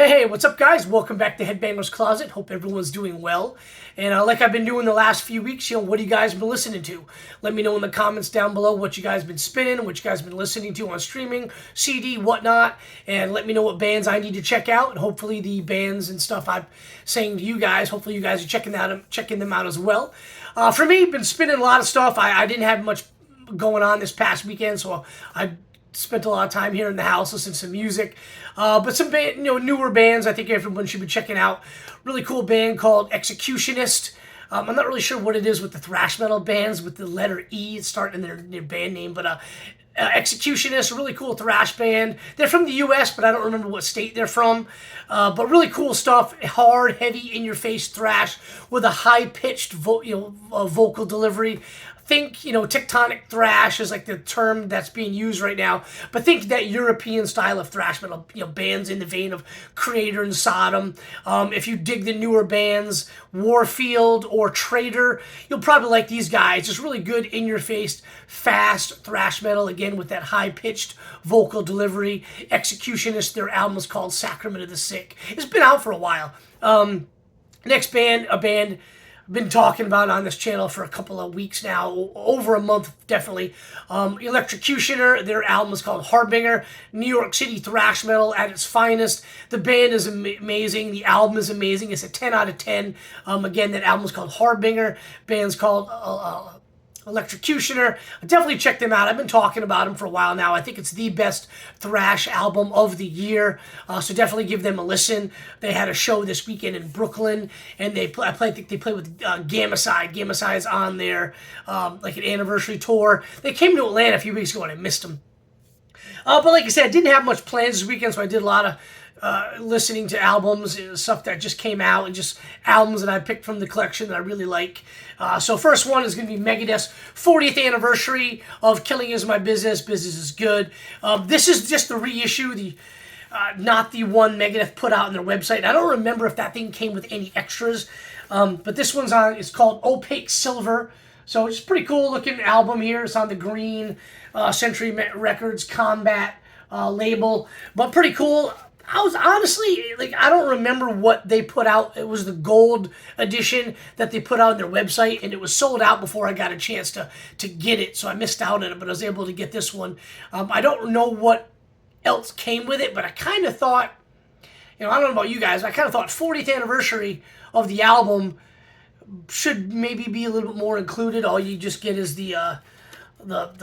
Hey, what's up, guys? Welcome back to Headbangers Closet. Hope everyone's doing well. And like I've been doing the last few weeks, what have you guys been listening to? Let me know in the comments down below what you guys been spinning, what you guys been listening to on streaming, CD, whatnot. And let me know what bands I need to check out. And hopefully the bands and stuff I'm saying to you guys, hopefully you guys are checking them out as well. For me, been spinning a lot of stuff. I didn't have much going on this past weekend, so I spent a lot of time here in the house listening to some music. But some newer bands I think everyone should be checking out. Really cool band called Executionist. I'm not really sure what it is with the thrash metal bands with the letter E starting in their band name, but Executionist, a really cool thrash band. They're from the U.S., but I don't remember what state they're from. But really cool stuff, hard, heavy, in-your-face thrash with a high-pitched vocal delivery. Think, tectonic thrash is like the term that's being used right now. But think that European style of thrash metal, bands in the vein of Creator and Sodom. If you dig the newer bands, Warfield or Traitor, you'll probably like these guys. Just really good in-your-face, fast thrash metal, again, with that high-pitched vocal delivery. Executionist, their album is called Sacrament of the Sick. It's been out for a while. Next band, a band been talking about on this channel for a couple of weeks now, over a month definitely. Electrocutioner, their album is called Headbangers, New York City thrash metal at its finest. The band is amazing, the album is amazing, it's a 10 out of 10. Again, that album is called Headbangers, band's called Electrocutioner. Definitely check them out. I've been talking about them for a while now. I think it's the best thrash album of the year. So definitely give them a listen. They had a show this weekend in Brooklyn, and I think they played with Gamicide. Gamicide's on their like an anniversary tour. They came to Atlanta a few weeks ago, and I missed them. But like I said, I didn't have much plans this weekend, so I did a lot of listening to albums, stuff that just came out, and just albums that I picked from the collection that I really like. So first one is going to be Megadeth's 40th anniversary of Killing Is My Business. Business is Good. This is just the reissue, not the one Megadeth put out on their website. I don't remember if that thing came with any extras, but this one's on. It's called Opaque Silver. So it's a pretty cool looking album here. It's on the green Century Records Combat label, but pretty cool. I was honestly, I don't remember what they put out. It was the gold edition that they put out on their website, and it was sold out before I got a chance to get it, so I missed out on it, but I was able to get this one. I don't know what else came with it, but I kind of thought, I don't know about you guys, I kind of thought 40th anniversary of the album should maybe be a little bit more included. All you just get is the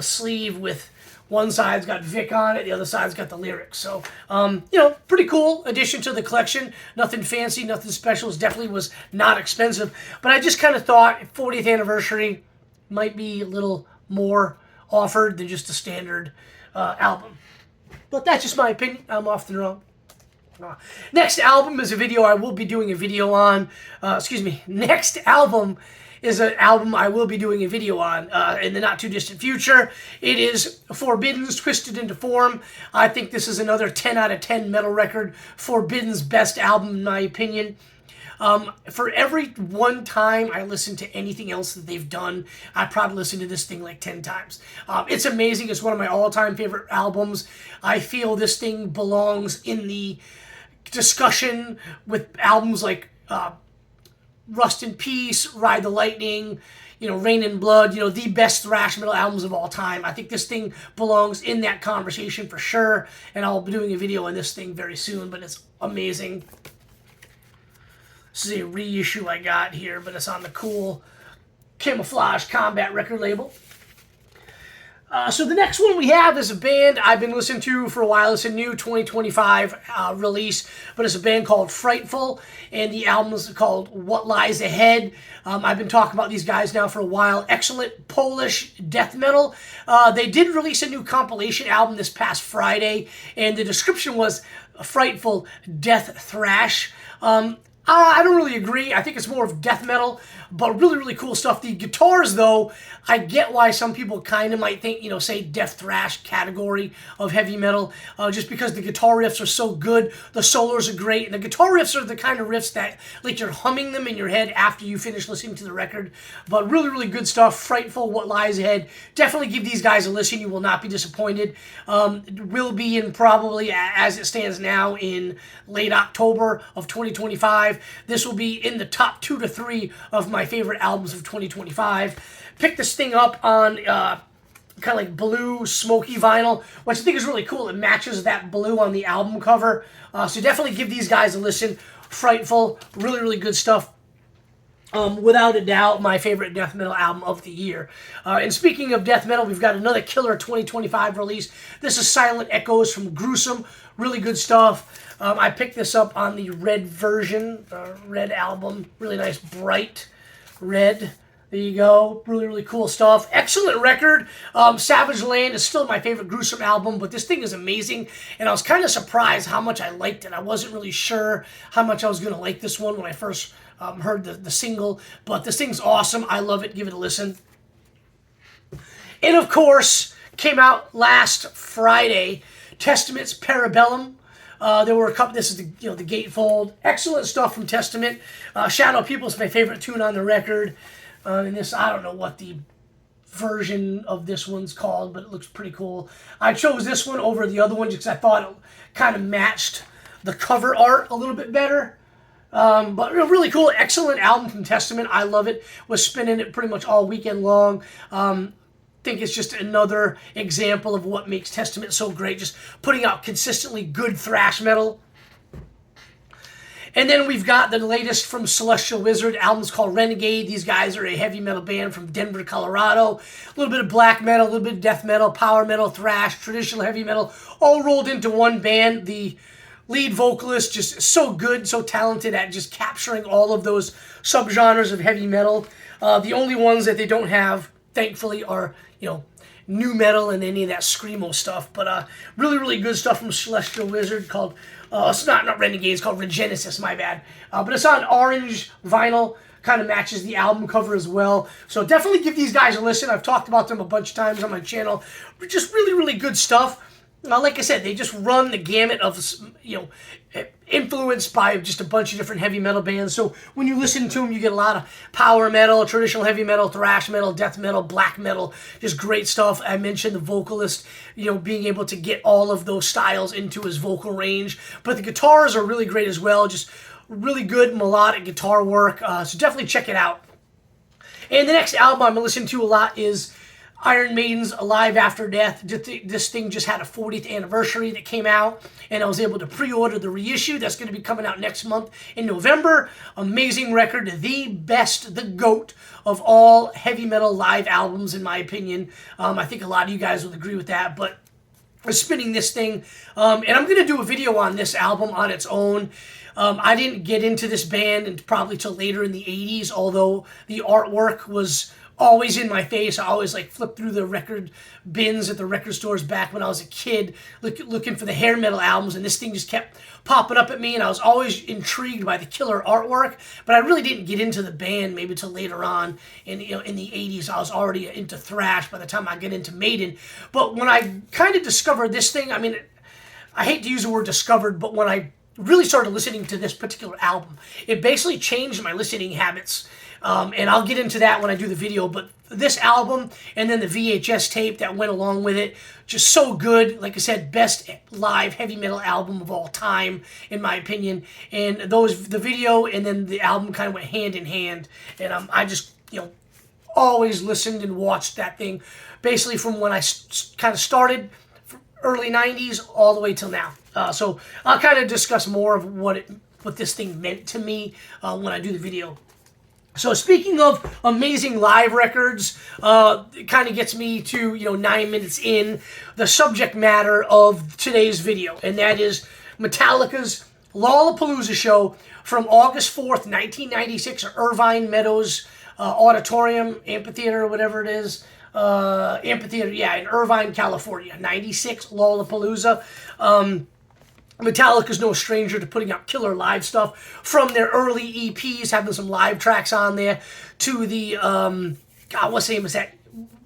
sleeve with one side's got Vic on it, the other side's got the lyrics. So, pretty cool addition to the collection. Nothing fancy, nothing special. It definitely was not expensive. But I just kind of thought 40th anniversary might be a little more offered than just a standard album. But that's just my opinion. I'm often wrong. Next album is a video I will be doing a video on. Next album is an album I will be doing a video on in the not-too-distant future. It is Forbidden's Twisted into Form. I think this is another 10 out of 10 metal record. Forbidden's best album, in my opinion. For every one time I listen to anything else that they've done, I probably listen to this thing like 10 times. It's amazing. It's one of my all-time favorite albums. I feel this thing belongs in the discussion with albums like Rust in Peace, Ride the Lightning, Rain in Blood, the best thrash metal albums of all time. I think this thing belongs in that conversation for sure, and I'll be doing a video on this thing very soon, but it's amazing. This is a reissue I got here, but it's on the cool Camouflage Combat record label. So the next one we have is a band I've been listening to for a while. It's a new 2025 release, but it's a band called Frightful, and the album is called What Lies Ahead. I've been talking about these guys now for a while. Excellent Polish death metal. They did release a new compilation album this past Friday, and the description was Frightful Death Thrash. I don't really agree. I think it's more of death metal, but really, really cool stuff. The guitars, though, I get why some people kind of might think, say death thrash category of heavy metal, just because the guitar riffs are so good. The solos are great. And the guitar riffs are the kind of riffs that, like, you're humming them in your head after you finish listening to the record. But really, really good stuff. Frightful, What Lies Ahead. Definitely give these guys a listen. You will not be disappointed. It will be in probably, as it stands now, in late October of 2025. This will be in the top 2 to 3 of my favorite albums of 2025. Picked this thing up on kind of like blue smoky vinyl, which I think is really cool. It matches that blue on the album cover. So definitely give these guys a listen. Frightful, really, really good stuff. Without a doubt, my favorite death metal album of the year. And speaking of death metal, we've got another killer 2025 release. This is Silent Echoes from Gruesome. Really good stuff. I picked this up on the red version, red album. Really nice, bright red. There you go. Really, really cool stuff. Excellent record. Savage Land is still my favorite Gruesome album, but this thing is amazing. And I was kind of surprised how much I liked it. I wasn't really sure how much I was going to like this one when I first heard the single. But this thing's awesome. I love it. Give it a listen. And of course, came out last Friday, Testament's Parabellum. There were a couple. This is the Gatefold. Excellent stuff from Testament. Shadow People is my favorite tune on the record. And this, I don't know what the version of this one's called, but it looks pretty cool. I chose this one over the other one just because I thought it kind of matched the cover art a little bit better. But really cool, excellent album from Testament. I love it. Was spinning it pretty much all weekend long. Think it's just another example of what makes Testament so great, just putting out consistently good thrash metal. And then we've got the latest from Celestial Wizard. Album's called Renegade. These guys are a heavy metal band from Denver, Colorado. A little bit of black metal, a little bit of death metal, power metal, thrash, traditional heavy metal, all rolled into one band. The lead vocalist just so good, so talented at just capturing all of those subgenres of heavy metal. The only ones that they don't have, thankfully, are, new metal and any of that screamo stuff. But really, really good stuff from Celestial Wizard called, it's not Renegade, it's called Regenesis, my bad. But it's on orange vinyl, kind of matches the album cover as well. So definitely give these guys a listen. I've talked about them a bunch of times on my channel. Just really, really good stuff. Like I said, they just run the gamut of, influenced by just a bunch of different heavy metal bands. So when you listen to them, you get a lot of power metal, traditional heavy metal, thrash metal, death metal, black metal, just great stuff. I mentioned the vocalist, being able to get all of those styles into his vocal range. But the guitars are really great as well. Just really good melodic guitar work. So definitely check it out. And the next album I'm going to listen to a lot is Iron Maiden's Alive After Death. This thing just had a 40th anniversary that came out, and I was able to pre-order the reissue. That's going to be coming out next month in November. Amazing record. The best, the GOAT of all heavy metal live albums, in my opinion. I think a lot of you guys would agree with that, but we're spinning this thing. And I'm going to do a video on this album on its own. I didn't get into this band and probably till later in the 80s, although the artwork was always in my face. I always flipped through the record bins at the record stores back when I was a kid, looking for the hair metal albums, and this thing just kept popping up at me, and I was always intrigued by the killer artwork, but I really didn't get into the band maybe till later on. In the 80s, I was already into thrash by the time I get into Maiden. But when I kind of discovered this thing, I hate to use the word discovered, but when I really started listening to this particular album, it basically changed my listening habits. And I'll get into that when I do the video, but this album and then the VHS tape that went along with it, just so good. Like I said, best live heavy metal album of all time, in my opinion. And the video and then the album kind of went hand in hand. And I just, always listened and watched that thing, basically from when I kind of started, early 90s, all the way till now. So I'll kind of discuss more of what this thing meant to me when I do the video. So speaking of amazing live records, it kind of gets me to, 9 minutes in, the subject matter of today's video, and that is Metallica's Lollapalooza show from August 4th, 1996, at Irvine Meadows Auditorium, Amphitheater, whatever it is. Amphitheater, in Irvine, California. 96, Lollapalooza. Metallica's no stranger to putting out killer live stuff, from their early EPs, having some live tracks on there, to the, God, what's the name of that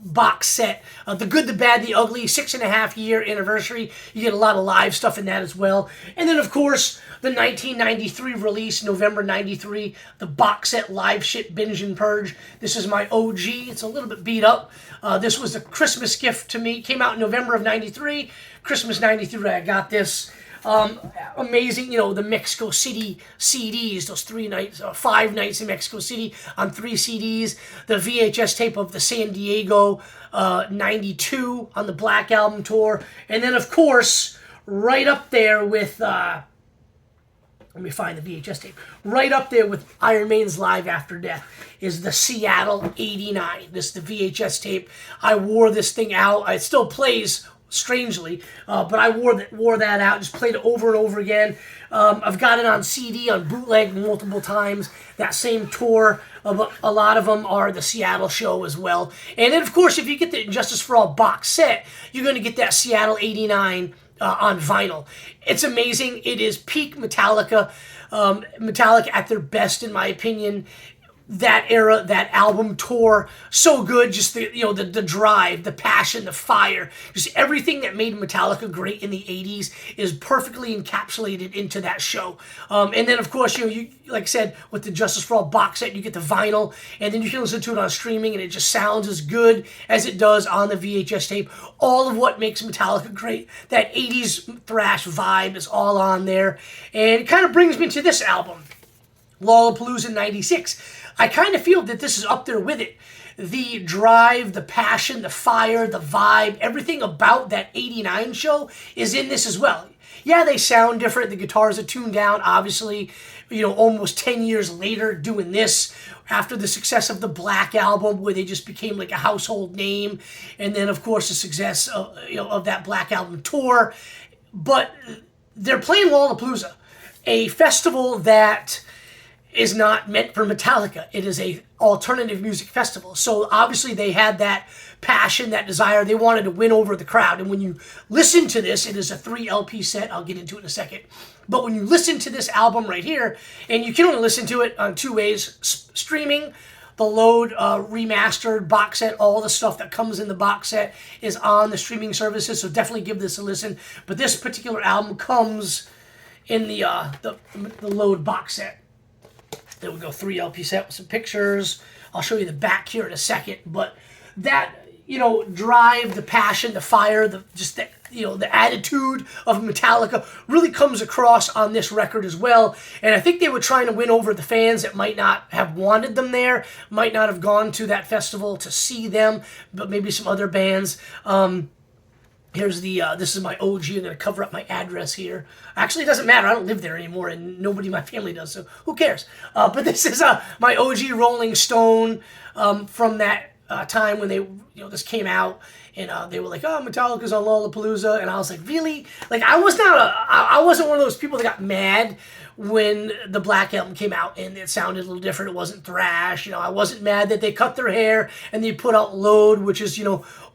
box set? The Good, the Bad, the Ugly, 6.5 year anniversary. You get a lot of live stuff in that as well. And then, of course, the 1993 release, November 93, the box set Live Shit Binge and Purge. This is my OG. It's a little bit beat up. This was a Christmas gift to me. Came out in November of 93. Christmas 93, I got this. Amazing, the Mexico City CDs, those 5 nights in Mexico City on 3 CDs, the VHS tape of the San Diego 92 on the Black Album tour, and then of course, right up there with, let me find the VHS tape, right up there with Iron Maiden's Live After Death is the Seattle 89. This is the VHS tape. I wore this thing out. It still plays strangely, but I wore that out, just played it over and over again. I've got it on CD, on bootleg multiple times, that same tour. A lot of them are the Seattle show as well. And then, of course, if you get the Injustice for All box set, you're going to get that Seattle 89 on vinyl. It's amazing. It is peak Metallica. Metallica at their best, in my opinion. That era, that album tour, so good. Just the drive, the passion, the fire, just everything that made Metallica great in the 80s is perfectly encapsulated into that show. And then, of course, you like I said, with the Justice for All box set, you get the vinyl, and then you can listen to it on streaming, and it just sounds as good as it does on the VHS tape. All of what makes Metallica great, that 80s thrash vibe, is all on there. And it kind of brings me to this album, Lollapalooza '96. I kind of feel that this is up there with it. The drive, the passion, the fire, the vibe, everything about that 89 show is in this as well. Yeah, they sound different. The guitars are tuned down, obviously, almost 10 years later doing this after the success of the Black Album, where they just became like a household name. And then, of course, the success of that Black Album tour. But they're playing Lollapalooza, a festival that is not meant for Metallica. It is a alternative music festival. So obviously they had that passion, that desire. They wanted to win over the crowd. And when you listen to this, it is a 3 LP set. I'll get into it in a second. But when you listen to this album right here, and you can only listen to it on 2 ways, streaming, the Load remastered box set, all the stuff that comes in the box set is on the streaming services. So definitely give this a listen. But this particular album comes in the Load box set. There we go, 3 LP set with some pictures. I'll show you the back here in a second. But that, drive, the passion, the fire, the attitude of Metallica really comes across on this record as well. And I think they were trying to win over the fans that might not have wanted them there, might not have gone to that festival to see them, but maybe some other bands. Here's this is my OG. I'm going to cover up my address here. Actually, it doesn't matter. I don't live there anymore, and nobody in my family does, so who cares? But this is my OG Rolling Stone from that time when they, this came out, and they were like, "Oh, Metallica's on Lollapalooza," and I was like, "Really?" Like, I wasn't one of those people that got mad when the Black Album came out and it sounded a little different. It wasn't thrash. I wasn't mad that they cut their hair and they put out Load, which is,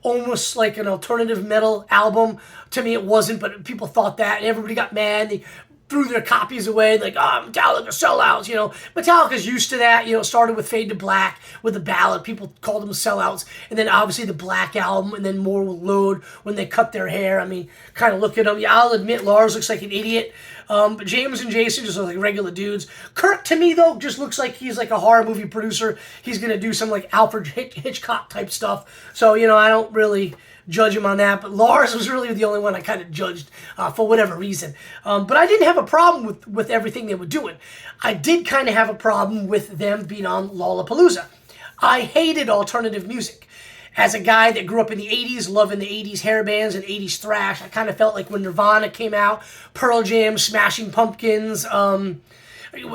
almost like an alternative metal album. To me, it wasn't, but people thought that, and everybody got mad. They threw their copies away, like, Metallica sellouts, Metallica's used to that, started with Fade to Black, with the ballad, people called them sellouts, and then obviously the Black Album, and then more with Load, when they cut their hair. I mean, kind of look at them. Yeah, I'll admit, Lars looks like an idiot, but James and Jason just look like regular dudes. Kirk, to me, though, just looks like he's like a horror movie producer. He's going to do some, like, Alfred Hitchcock type stuff, so, I don't really judge him on that, but Lars was really the only one I kind of judged for whatever reason. But I didn't have a problem with everything they were doing. I did kind of have a problem with them being on Lollapalooza. I hated alternative music. As a guy that grew up in the 80s, loving the 80s hair bands and 80s thrash, I kind of felt like when Nirvana came out, Pearl Jam, Smashing Pumpkins,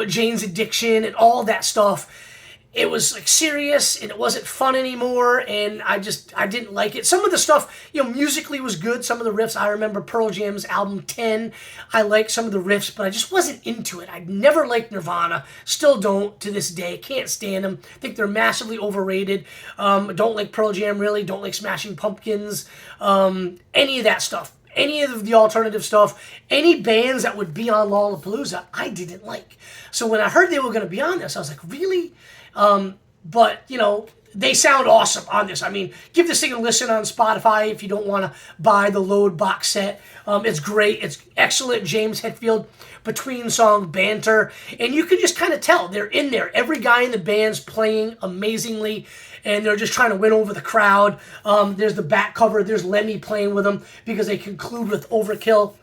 Jane's Addiction, and all that stuff, it was like serious and it wasn't fun anymore, and I didn't like it. Some of the stuff, musically was good. Some of the riffs, I remember Pearl Jam's album 10. I liked some of the riffs, but I just wasn't into it. I never liked Nirvana. Still don't to this day. Can't stand them. Think they're massively overrated. Don't like Pearl Jam really. Don't like Smashing Pumpkins. Any of that stuff. any of the alternative stuff, any bands that would be on Lollapalooza, I didn't like. So when I heard they were going to be on this, I was like, really? But, you know, they sound awesome on this. I mean, give this thing a listen on Spotify if you don't want to buy the Load box set. It's great. It's excellent James Hetfield between song banter. And you can just kind of tell they're in there. Every guy in the band's playing amazingly, and they're just trying to win over the crowd. There's the back cover. There's Lemmy playing with them because they conclude with Overkill.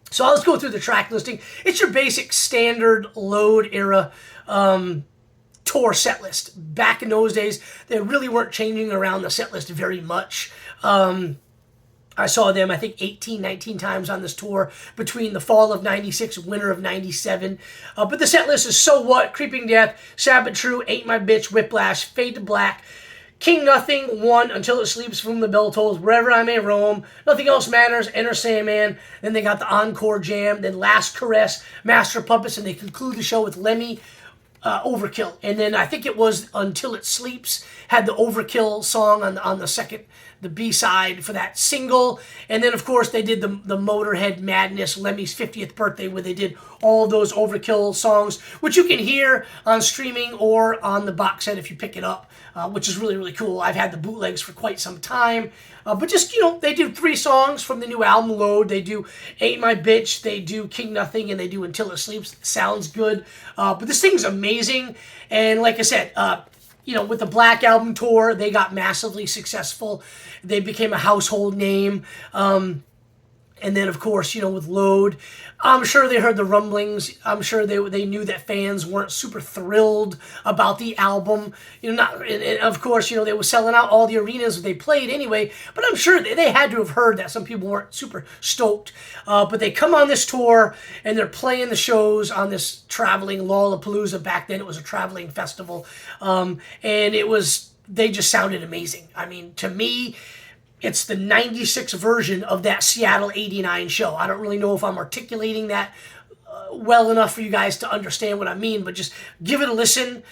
So let's go through the track listing. It's your basic standard Load era tour set list. Back in those days, they really weren't changing around the set list very much. I saw them, I think, 18, 19 times on this tour between the fall of 96 and winter of 97. But the set list is So What, Creeping Death, Sabbath True, Ain't My Bitch, Whiplash, Fade to Black, King Nothing, One, Until It Sleeps, From the Bell Tolls, Wherever I May Roam, Nothing Else Matters, Enter Sandman. Then they got the Encore Jam, then Last Caress, Master of Puppets, and they conclude the show with Lemmy, Overkill. And then I think it was Until It Sleeps had the Overkill song on the second, the B-side for that single. And then, of course, they did the Motorhead Madness, Lemmy's 50th birthday, where they did all those Overkill songs, which you can hear on streaming or on the box set if you pick it up, which is really, really cool. I've had the bootlegs for quite some time. But just, you know, they do 3 songs from the new album, Load. They do Ain't My Bitch, they do King Nothing, and they do Until It Sleeps. Sounds good. But this thing's amazing. And like I said, you know, with the Black Album tour, they got massively successful. They became a household name. And then, of course, you know, with Load, I'm sure they heard the rumblings. I'm sure they knew that fans weren't super thrilled about the album. You know, and of course, you know, they were selling out all the arenas they played anyway. But I'm sure they had to have heard that some people weren't super stoked. But they come on this tour, and they're playing the shows on this traveling Lollapalooza. Back then, it was a traveling festival. And they just sounded amazing. I mean, to me, it's the 96 version of that Seattle 89 show. I don't really know if I'm articulating that well enough for you guys to understand what I mean, but just give it a listen.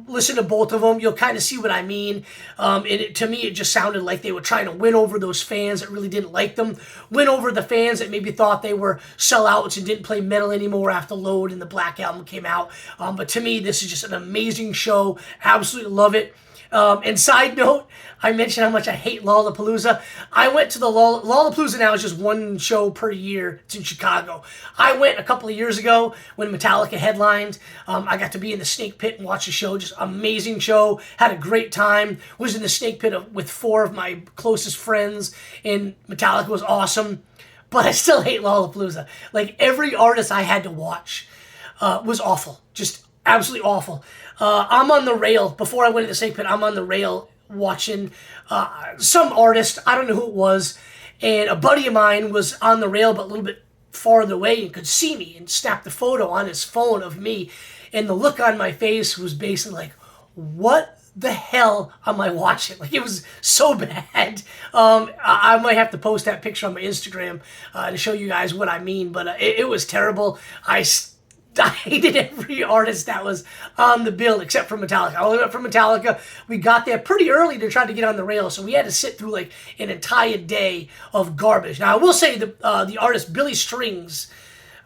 Listen to both of them. You'll kind of see what I mean. To me, it just sounded like they were trying to win over those fans that really didn't like them. Win over the fans that maybe thought they were sellouts and didn't play metal anymore after Load and the Black Album came out. But to me, this is just an amazing show. Absolutely love it. And side note, I mentioned how much I hate Lollapalooza. I went to the Lollapalooza now is just one show per year. It's in Chicago. I went a couple of years ago when Metallica headlined. I got to be in the Snake Pit and watch the show. Just amazing show. Had a great time. Was in the Snake Pit with 4 of my closest friends, and Metallica was awesome. But I still hate Lollapalooza. Like, every artist I had to watch was awful. Just absolutely awful. I'm on the rail. Before I went to the Snake Pit, I'm on the rail watching some artist. I don't know who it was. And a buddy of mine was on the rail, but a little bit farther away, and could see me and snapped a photo on his phone of me. And the look on my face was basically like, what the hell am I watching? Like, it was so bad. I might have to post that picture on my Instagram to show you guys what I mean. But it was terrible. I hated every artist that was on the bill except for Metallica. I only went for Metallica. We got there pretty early to try to get on the rail, so we had to sit through like an entire day of garbage. Now, I will say the artist Billy Strings,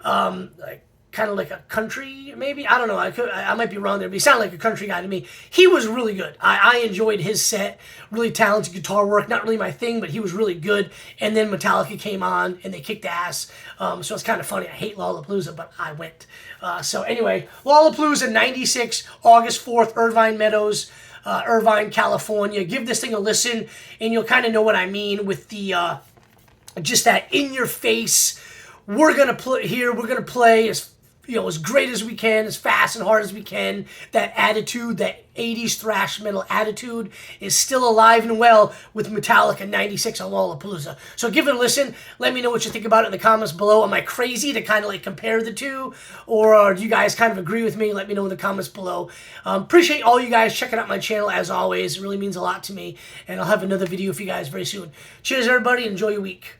kind of like a country, maybe? I don't know. I might be wrong there, but he sounded like a country guy to me. He was really good. I enjoyed his set. Really talented guitar work. Not really my thing, but he was really good. And then Metallica came on, and they kicked ass. So it's kind of funny. I hate Lollapalooza, but I went. So anyway, Lollapalooza 96, August 4th, Irvine Meadows, Irvine, California. Give this thing a listen, and you'll kind of know what I mean with the just that in-your-face, we're going to play here, we're going to play as great as we can, as fast and hard as we can. That attitude, that 80s thrash metal attitude is still alive and well with Metallica 96 on Lollapalooza. So give it a listen. Let me know what you think about it in the comments below. Am I crazy to kind of like compare the two? Or do you guys kind of agree with me? Let me know in the comments below. Appreciate all you guys checking out my channel as always. It really means a lot to me. And I'll have another video for you guys very soon. Cheers, everybody. Enjoy your week.